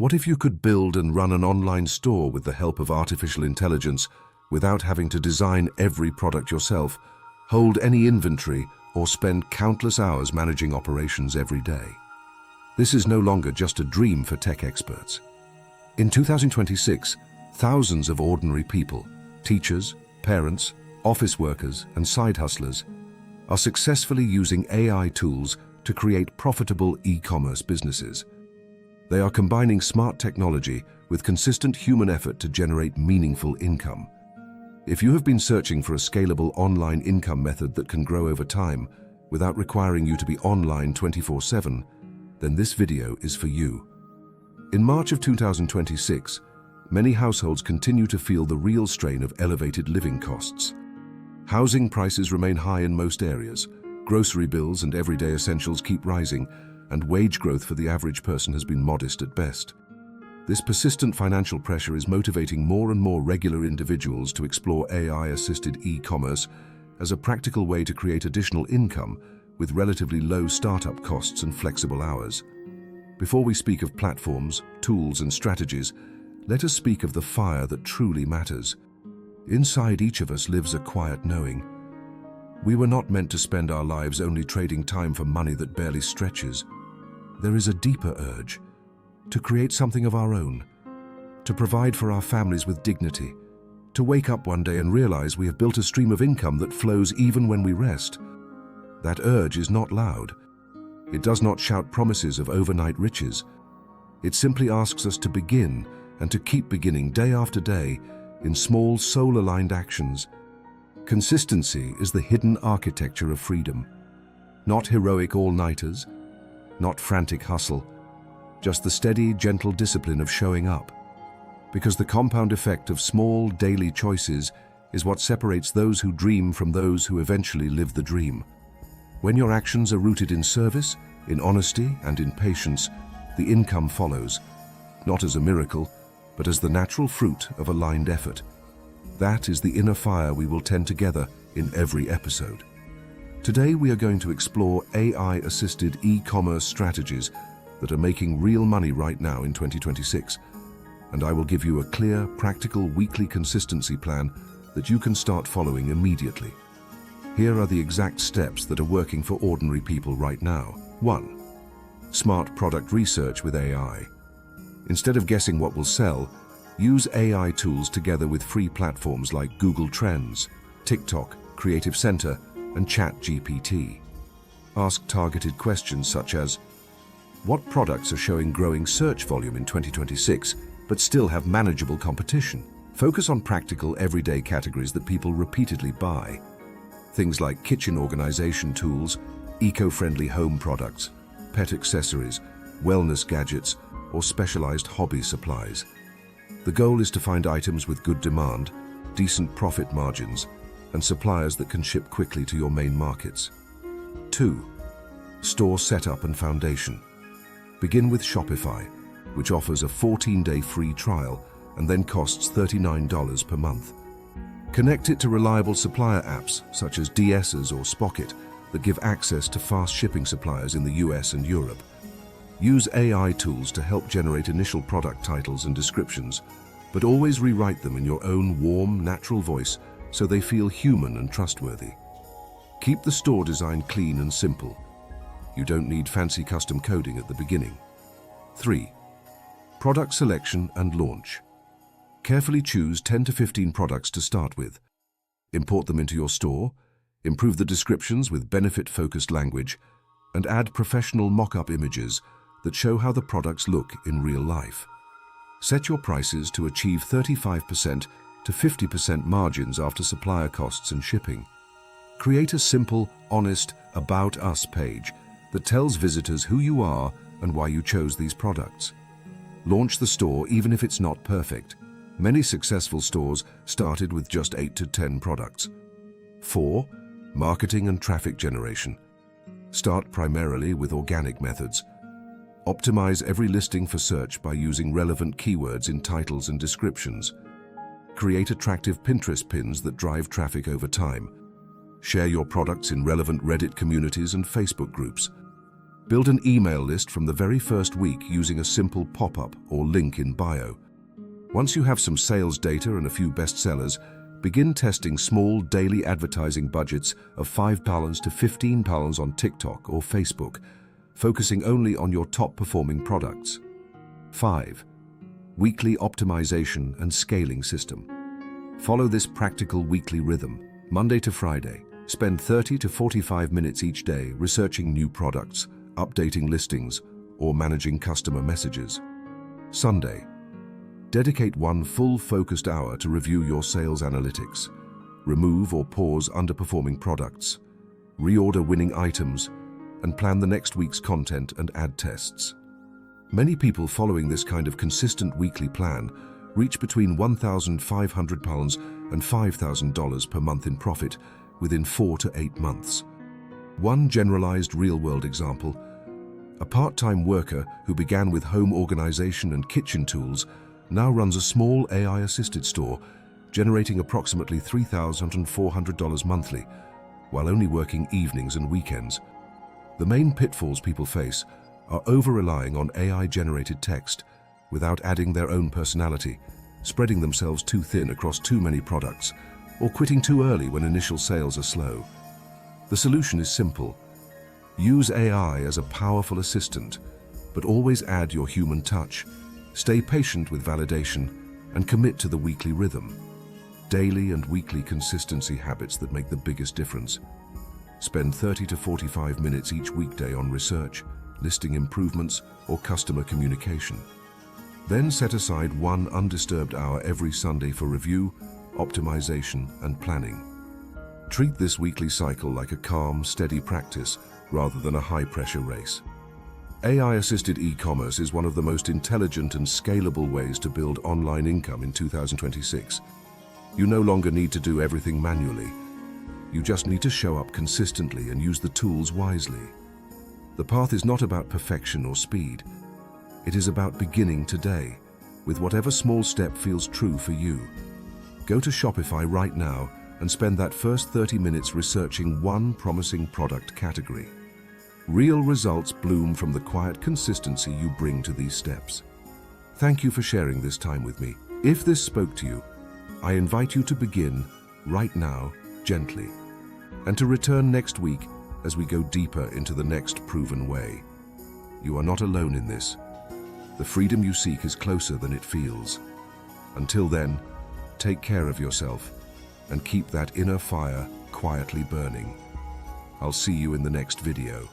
What if you could build and run an online store with the help of artificial intelligence without having to design every product yourself, hold any inventory, or spend countless hours managing operations every day? This is no longer just a dream for tech experts. In 2026, thousands of ordinary people, teachers, parents, office workers, and side hustlers, are successfully using AI tools to create profitable e-commerce businesses. They are combining smart technology with consistent human effort to generate meaningful income. If you have been searching for a scalable online income method that can grow over time without requiring you to be online 24/7, then this video is for you. In March of 2026, many households continue to feel the real strain of elevated living costs. Housing prices remain high in most areas, grocery bills and everyday essentials keep rising, and wage growth for the average person has been modest at best. This persistent financial pressure is motivating more and more regular individuals to explore AI-assisted e-commerce as a practical way to create additional income with relatively low startup costs and flexible hours. Before we speak of platforms, tools, and strategies, let us speak of the fire that truly matters. Inside each of us lives a quiet knowing. We were not meant to spend our lives only trading time for money that barely stretches. There is a deeper urge to create something of our own, to provide for our families with dignity, to wake up one day and realize we have built a stream of income that flows even when we rest. That urge is not loud. It does not shout promises of overnight riches. It simply asks us to begin and to keep beginning day after day in small, soul-aligned actions. Consistency is the hidden architecture of freedom. Not heroic all-nighters, not frantic hustle, just the steady, gentle discipline of showing up. Because the compound effect of small, daily choices is what separates those who dream from those who eventually live the dream. When your actions are rooted in service, in honesty, and in patience, the income follows, not as a miracle, but as the natural fruit of aligned effort. That is the inner fire we will tend together in every episode. Today we are going to explore AI-assisted e-commerce strategies that are making real money right now in 2026, and I will give you a clear, practical weekly consistency plan that you can start following immediately. Here are the exact steps that are working for ordinary people right now. 1. Smart product research with AI. Instead of guessing what will sell, use AI tools together with free platforms like Google Trends, TikTok, Creative Center, and ChatGPT. Ask targeted questions such as, what products are showing growing search volume in 2026 but still have manageable competition? Focus on practical, everyday categories that people repeatedly buy. Things like kitchen organization tools, eco-friendly home products, pet accessories, wellness gadgets, or specialized hobby supplies. The goal is to find items with good demand, decent profit margins, and suppliers that can ship quickly to your main markets. 2. Store setup and foundation. Begin with Shopify, which offers a 14-day free trial and then costs $39 per month. Connect it to reliable supplier apps such as DSers or Spocket that give access to fast shipping suppliers in the US and Europe. Use AI tools to help generate initial product titles and descriptions, but always rewrite them in your own warm, natural voice so they feel human and trustworthy. Keep the store design clean and simple. You don't need fancy custom coding at the beginning. 3. Product selection and launch. Carefully choose 10 to 15 products to start with. Import them into your store, improve the descriptions with benefit-focused language, and add professional mock-up images that show how the products look in real life. Set your prices to achieve 35% to 50% margins after supplier costs and shipping. Create a simple, honest About Us page that tells visitors who you are and why you chose these products. Launch the store even if it's not perfect. Many successful stores started with just 8 to 10 products. 4. Marketing and traffic generation. Start primarily with organic methods. Optimize every listing for search by using relevant keywords in titles and descriptions. Create attractive Pinterest pins that drive traffic over time. Share your products in relevant Reddit communities and Facebook groups. Build an email list from the very first week using a simple pop-up or link in bio. Once you have some sales data and a few bestsellers, begin testing small daily advertising budgets of £5 to £15 on TikTok or Facebook, focusing only on your top-performing products. 5. Weekly optimization and scaling system. Follow this practical weekly rhythm. Monday to Friday, spend 30 to 45 minutes each day researching new products, updating listings, or managing customer messages. Sunday, dedicate one full focused hour to review your sales analytics, remove or pause underperforming products, reorder winning items, and plan the next week's content and ad tests. Many people following this kind of consistent weekly plan reach between £1,500 and $5,000 per month in profit within 4 to 8 months. One generalized real-world example: a part-time worker who began with home organization and kitchen tools now runs a small AI-assisted store, generating approximately $3,400 monthly, while only working evenings and weekends. The main pitfalls people face are over-relying on AI-generated text without adding their own personality, spreading themselves too thin across too many products, or quitting too early when initial sales are slow. The solution is simple. Use AI as a powerful assistant, but always add your human touch. Stay patient with validation and commit to the weekly rhythm. Daily and weekly consistency habits that make the biggest difference. Spend 30 to 45 minutes each weekday on research, listing improvements, or customer communication. Then set aside one undisturbed hour every Sunday for review, optimization, and planning. Treat this weekly cycle like a calm, steady practice rather than a high-pressure race. AI-assisted e-commerce is one of the most intelligent and scalable ways to build online income in 2026. You no longer need to do everything manually. You just need to show up consistently and use the tools wisely. The path is not about perfection or speed. It is about beginning today, with whatever small step feels true for you. Go to Shopify right now and spend that first 30 minutes researching one promising product category. Real results bloom from the quiet consistency you bring to these steps. Thank you for sharing this time with me. If this spoke to you, I invite you to begin right now, gently, and to return next week as we go deeper into the next proven way. You are not alone in this. The freedom you seek is closer than it feels. Until then, take care of yourself and keep that inner fire quietly burning. I'll see you in the next video.